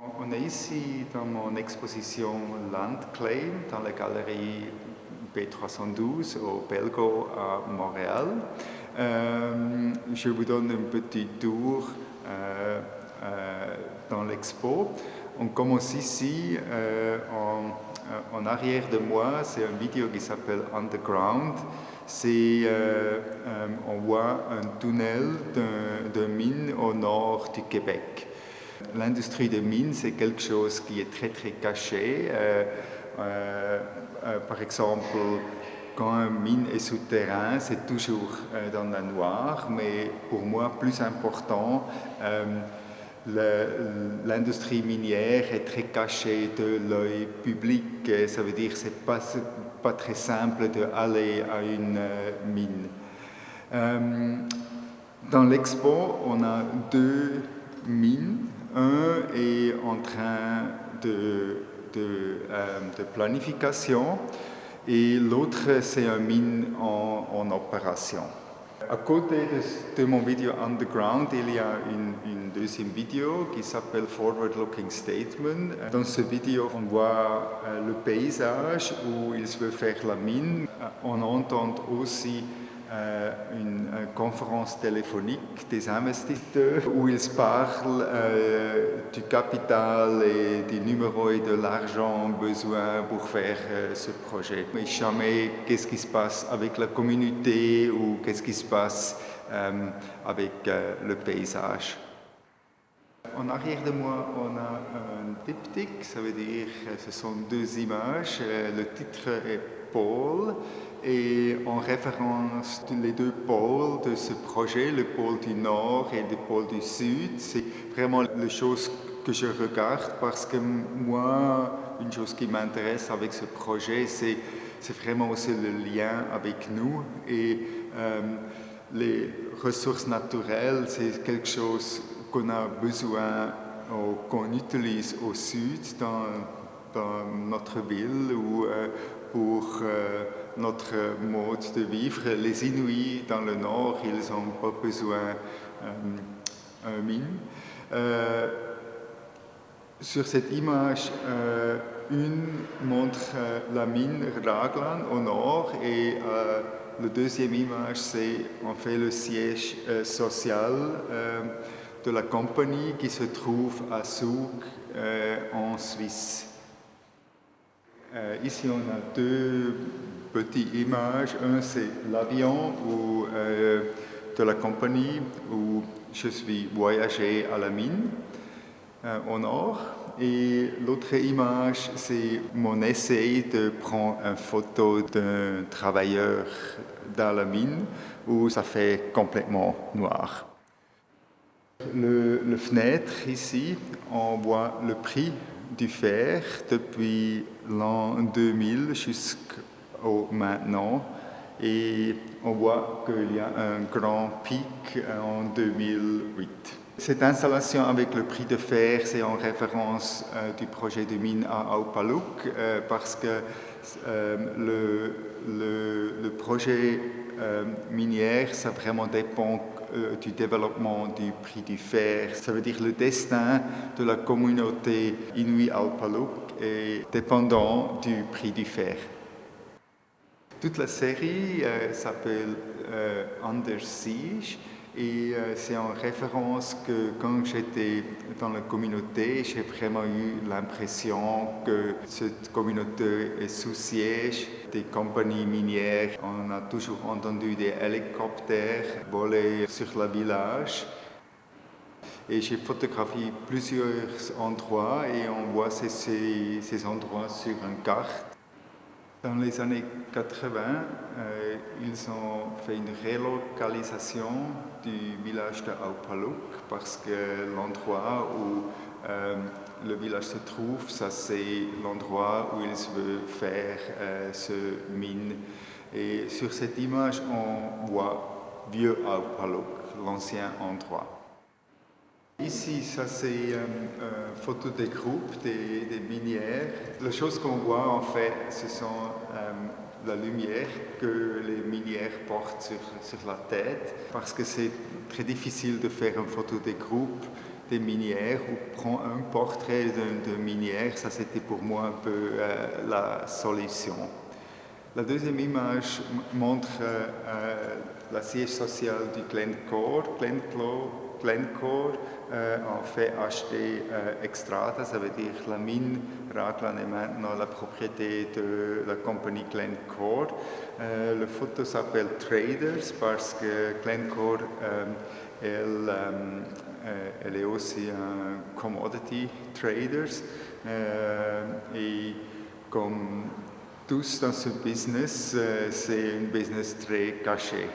On est ici dans mon exposition Landclaim dans la galerie B312 au Belgo à Montréal. Je vous donne un petit tour dans l'expo. On commence ici, en arrière de moi, c'est une vidéo qui s'appelle Underground. On voit un tunnel de mine au nord du Québec. L'industrie des mines, c'est quelque chose qui est très très caché. Par exemple, quand une mine est souterrain, c'est toujours dans la noire, mais pour moi, plus important, l'industrie minière est très cachée de l'œil public. Ça veut dire que ce n'est pas très simple d'aller à une mine. Dans l'expo, on a deux mines. Un est en train de planification et l'autre, c'est une mine en opération. À côté de mon vidéo Underground, il y a une deuxième vidéo qui s'appelle Forward Looking Statement. Dans cette vidéo, on voit le paysage où ils veulent faire la mine. On entend aussi une conférence téléphonique des investisseurs où ils parlent du capital et des numéros et de l'argent besoin pour faire ce projet. Mais jamais qu'est-ce qui se passe avec la communauté ou qu'est-ce qui se passe avec le paysage. En arrière de moi, on a un diptyque, ça veut dire que ce sont deux images. Le titre est Pôle et en référence les deux pôles de ce projet, le pôle du Nord et le pôle du Sud. C'est vraiment la chose que je regarde parce que moi, une chose qui m'intéresse avec ce projet, c'est vraiment aussi le lien avec nous et les ressources naturelles, c'est quelque chose qu'on a besoin, qu'on utilise au sud, dans notre ville ou pour notre mode de vivre. Les Inuits dans le nord, ils n'ont pas besoin d'une mine. Sur cette image, une montre la mine Raglan au nord et la deuxième image, c'est en fait le siège social de la compagnie qui se trouve à Zug en Suisse. Ici, on a deux petites images. Un, c'est l'avion de la compagnie où je suis voyagé à la mine au nord. Et l'autre image, c'est mon essai de prendre une photo d'un travailleur dans la mine où ça fait complètement noir. Le fenêtre ici, on voit le prix du fer depuis l'an 2000 jusqu'au maintenant et on voit qu'il y a un grand pic en 2008. Cette installation avec le prix de fer, c'est en référence du projet de mine à Aupaluk parce que le projet minier, ça vraiment dépend du développement du prix du fer. Ça veut dire le destin de la communauté Inuit-Aupaluk est dépendant du prix du fer. Toute la série s'appelle Under Siege et c'est en référence que quand j'étais dans la communauté, j'ai vraiment eu l'impression que cette communauté est sous siège des compagnies minières. On a toujours entendu des hélicoptères voler sur le village. Et j'ai photographié plusieurs endroits et on voit ces endroits sur une carte. Dans les années 80, ils ont fait une relocalisation du village de Aupaluk parce que l'endroit où le village se trouve, ça c'est l'endroit où ils veulent faire ce mine. Et sur cette image, on voit vieux Aupaluk, l'ancien endroit. Ici, ça c'est une photo des groupes des minières. La chose qu'on voit en fait, ce sont la lumière que les minières portent sur la tête parce que c'est très difficile de faire une photo des groupes des minières ou prend un portrait de minière, ça c'était pour moi un peu la solution. La deuxième image montre la siège sociale du Glencore. Glencore en fait acheter Xstrata, ça veut dire la mine Raglan est maintenant la propriété de la compagnie Glencore. La photo s'appelle Traders parce que Glencore elle est aussi un commodity traders et comme tous dans ce business, c'est un business très caché.